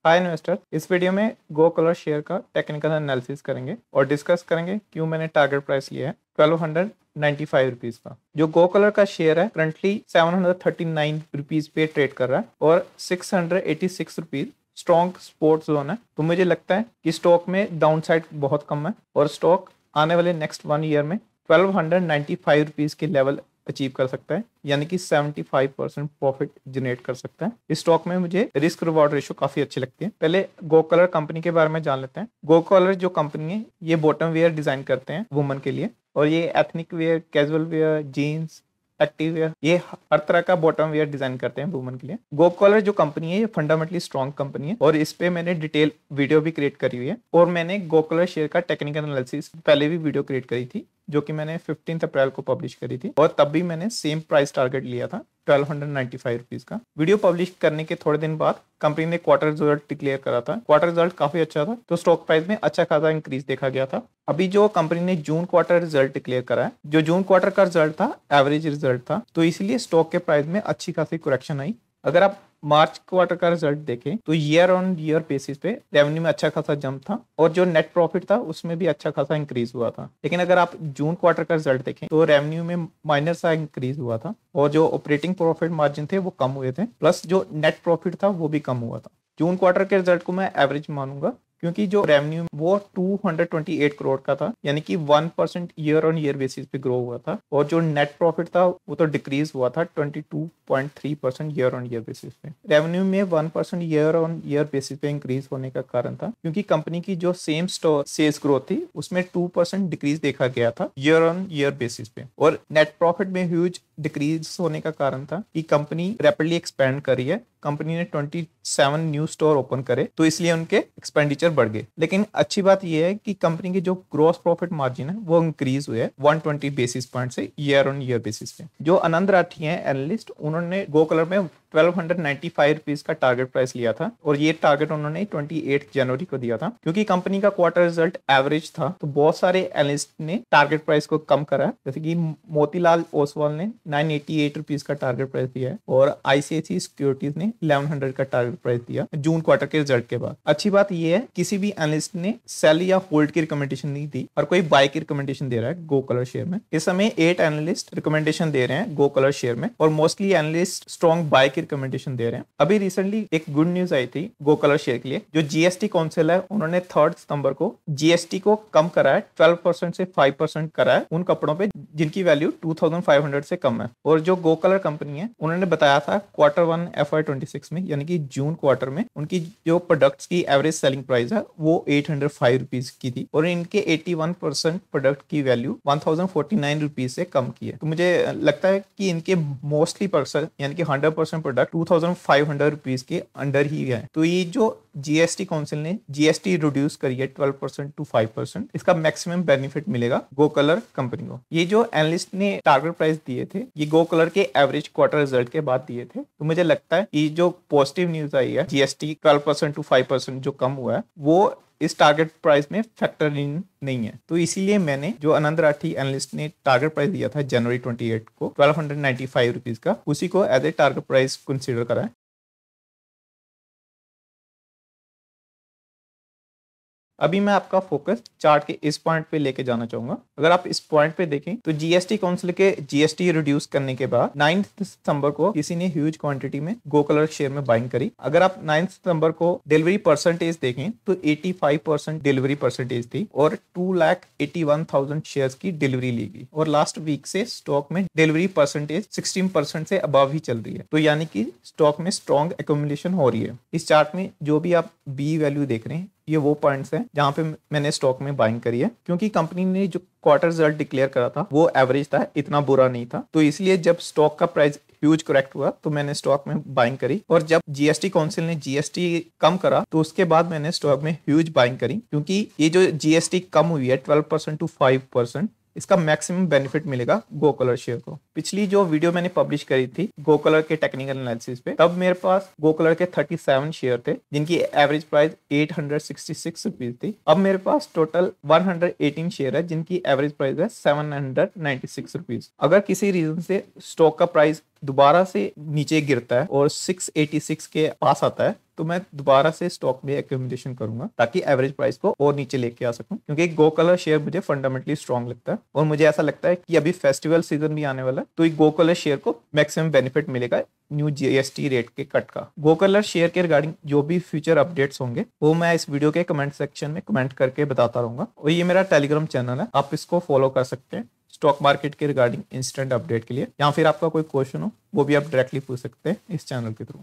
हाय investor, इस video में गो colour share का टेक्निकल एनालिसिस करेंगे और डिस्कस करेंगे क्यों मैंने टारगेट प्राइस लिया है 1295 रुपीज का। जो गो कलर का शेयर है करंटली 739 रुपीज पे ट्रेड कर रहा है और 686 रुपीज स्ट्रॉन्ग सपोर्ट जोन है। तो मुझे लगता है कि स्टॉक में डाउन साइड बहुत कम है और स्टॉक आने वाले नेक्स्ट 1 ईयर में 1295 रुपीज के लेवल अचीव कर सकता है, यानी कि 75% प्रॉफिट जनरेट कर सकता है। इस स्टॉक में मुझे रिस्क रिवॉर्ड रेशो काफी अच्छी लगती है। पहले गो कलर कंपनी के बारे में जान लेते हैं। गो कलर जो कंपनी है ये बॉटम वेयर डिजाइन करते हैं वुमन के लिए, और ये ethnic wear, casual wear, jeans, active wear, ये हर तरह का बॉटम वेयर डिजाइन करते हैं वुमन के लिए। गो कलर जो कंपनी है ये फंडामेंटली स्ट्रॉन्ग कंपनी है और इस पे मैंने डिटेल वीडियो भी क्रिएट करी हुई है, और मैंने गो कलर शेयर का टेक्निकल एनालिसिस पहले भी वीडियो क्रिएट करी थी जो कि मैंने 15 अप्रैल को पब्लिश करी थी, और तब भी मैंने सेम प्राइस टारगेट लिया था 1295 रुपीज का। वीडियो पब्लिश करने के थोड़े दिन बाद कंपनी ने क्वार्टर रिजल्ट डिक्लेयर करा था। क्वार्टर रिजल्ट काफी अच्छा था तो स्टॉक प्राइस में अच्छा खासा इंक्रीज देखा गया था। अभी जो कंपनी ने जून क्वार्टर रिजल्ट डिक्लेयर करा है, जो जून क्वार्टर का रिजल्ट था एवरेज रिजल्ट था, तो इसलिए स्टॉक के प्राइस में अच्छी खासी करेक्शन आई। अगर आप मार्च क्वार्टर का रिजल्ट देखें तो ईयर ऑन ईयर बेसिस पे रेवेन्यू में अच्छा खासा जंप था और जो नेट प्रॉफिट था उसमें भी अच्छा खासा इंक्रीज हुआ था। लेकिन अगर आप जून क्वार्टर का रिजल्ट देखें तो रेवेन्यू में माइनर सा इंक्रीज हुआ था और जो ऑपरेटिंग प्रॉफिट मार्जिन थे वो कम हुए थे, प्लस जो नेट प्रॉफिट था वो भी कम हुआ था। जून क्वार्टर के रिजल्ट को मैं एवरेज मानूंगा क्योंकि जो रेवेन्यू वो 228 करोड़ का था, यानी कि 1% ईयर ऑन ईयर बेसिस पे ग्रो हुआ था, और जो नेट प्रॉफिट था वो तो डिक्रीज हुआ था 22.3% ईयर ऑन ईयर बेसिस पे। रेवेन्यू में 1% ईयर ऑन ईयर बेसिस पे इंक्रीज होने का कारण था क्योंकि कंपनी की जो सेम स्टोर सेल्स ग्रोथ थी उसमें 2% डिक्रीज देखा गया था ईयर ऑन ईयर बेसिस पे, और नेट प्रॉफिट में ह्यूज डिक्रीज होने का कारण था कि कंपनी रैपिडली एक्सपेंड कर रही है। कंपनी ने 27 न्यू स्टोर ओपन करे तो इसलिए उनके एक्सपेंडिचर बढ़ गए। लेकिन अच्छी बात यह है कि कंपनी की जो ग्रॉस प्रॉफिट मार्जिन है वो इंक्रीज हुए 120 बेसिस पॉइंट से ईयर ऑन ईयर बेसिस पे। जो आनंद राठी हैं एनालिस्ट, उन्होंने गो कलर में 1295 रुपीज का टारगेट प्राइस लिया था और ये टारगेट उन्होंने 28 जनवरी को दिया था। क्योंकि कंपनी का क्वार्टर रिजल्ट एवरेज था तो बहुत सारे एनालिस्ट ने टारगेट प्राइस को कम करा, जैसे कि मोतीलाल ओसवाल ने 988 रुपीज का टारगेट प्राइस दिया है और आईसीआईसीआई सिक्योरिटीज ने 1100 का टारगेट प्राइस दिया जून क्वार्टर के रिजल्ट के बाद। अच्छी बात यह है किसी भी एनालिस्ट ने सेल या होल्ड की रिकमेंडेशन नहीं दी और कोई बाय की रिकमेंडेशन दे रहा है गो कलर शेयर में। इस समय 8 एनालिस्ट रिकमेंडेशन दे रहे हैं गो कलर शेयर में और मोस्टली एनालिस्ट स्ट्रॉन्ग बाय की रिकमेंडेशन दे रहे हैं। अभी रिसेंटली एक गुड न्यूज आई थी गो कलर शेयर के लिए। जो जीएसटी काउंसिल है उन्होंने 3 सितंबर को जीएसटी को कम करा है, 12% से 5% करा है उन कपड़ों पे जिनकी वैल्यू 2500 से कम है। और जो गो कलर कंपनी है उन्होंने बताया था Q1 FY26 में, यानी कि जून क्वार्टर में, उनकी जो प्रोडक्ट्स की एवरेज सेलिंग प्राइस है वो 805 रुपीज की थी और इनके 81% प्रोडक्ट की वैल्यू 1049 रुपीज से कम की है। तो मुझे लगता है कि इनके मोस्टली पर्सन यानी कि 100% प्रोडक्ट 2500 रुपीज के अंडर ही है। तो ये जो जीएसटी काउंसिल ने जीएसटी रिड्यूस करी है 12% टू 5%, इसका मैक्सिमम बेनिफिट मिलेगा गो कलर कंपनी को। ये जो एनालिस्ट ने टारगेट प्राइस दिए थे ये गो कलर के एवरेज क्वार्टर रिजल्ट के बाद दिए थे। तो मुझे लगता है कि जो पॉजिटिव न्यूज आई है जीएसटी 12% टू 5% जो कम हुआ है वो इस टारगेट प्राइस में फैक्टर इन नहीं है। तो इसीलिए मैंने जो आनंद राठी एनालिस्ट ने टारगेट प्राइस दिया था जनवरी 28 को 1295 रुपीज का, उसी को as a target price consider करा है। अभी मैं आपका फोकस चार्ट के इस पॉइंट पे लेके जाना चाहूंगा। अगर आप इस पॉइंट पे देखें तो जीएसटी काउंसिल के जीएसटी रिड्यूस करने के बाद 9 सितंबर को किसी ने ह्यूज क्वांटिटी में गो कलर शेयर में बाइंग करी। अगर आप 9 सितंबर को डिलीवरी परसेंटेज देखें तो 85% डिलीवरी परसेंटेज थी और 2,81,000 शेयर्स की डिलीवरी ली गई, और लास्ट वीक से स्टॉक में डिलीवरी परसेंटेज 16% से अबव ही चल रही है। तो यानी कि स्टॉक में स्ट्रॉन्ग एक्यूमुलेशन हो रही है। इस चार्ट में जो भी आप बी वैल्यू देख रहे हैं ये वो पॉइंट्स हैं जहां पे मैंने स्टॉक में बाइंग करी है, क्योंकि कंपनी ने जो क्वार्टर रिजल्ट डिक्लेयर करा था वो एवरेज था, इतना बुरा नहीं था। तो इसलिए जब स्टॉक का प्राइस ह्यूज करेक्ट हुआ तो मैंने स्टॉक में बाइंग करी, और जब जीएसटी काउंसिल ने जीएसटी कम करा तो उसके बाद मैंने स्टॉक में ह्यूज बाइंग करी, क्योंकि ये जो जीएसटी कम हुई है 12% टू 5%, इसका मैक्सिमम बेनिफिट मिलेगा गो कलर शेयर को। पिछली जो वीडियो मैंने पब्लिश करी थी गो कलर के टेक्निकल एनालिसिस पे, तब मेरे पास गो कलर के 37 शेयर थे जिनकी एवरेज प्राइस 866 रुपीज थी। अब मेरे पास टोटल 118 शेयर है जिनकी एवरेज प्राइस है 796 रुपीज। अगर किसी रीजन से स्टॉक का प्राइस दोबारा से नीचे गिरता है और 686 के पास आता है तो मैं दोबारा से स्टॉक में एक्यूमुलेशन करूंगा ताकि एवरेज प्राइस को और नीचे लेके आ सकूं, क्योंकि गो कलर शेयर मुझे फंडामेंटली स्ट्रॉन्ग लगता है और मुझे ऐसा लगता है कि अभी फेस्टिवल सीजन भी आने वाला है, तो गो कलर शेयर को मैक्सिमम बेनिफिट मिलेगा न्यू जीएसटी रेट के कट का। गो कलर शेयर के रिगार्डिंग जो भी फ्यूचर अपडेट्स होंगे वो मैं इस वीडियो के कमेंट सेक्शन में कमेंट करके बताता रहूंगा। और ये मेरा टेलीग्राम चैनल है, आप इसको फॉलो कर सकते हैं स्टॉक मार्केट के रिगार्डिंग इंस्टेंट अपडेट के लिए, या फिर आपका कोई क्वेश्चन हो वो भी आप डायरेक्टली पूछ सकते हैं इस चैनल के थ्रू।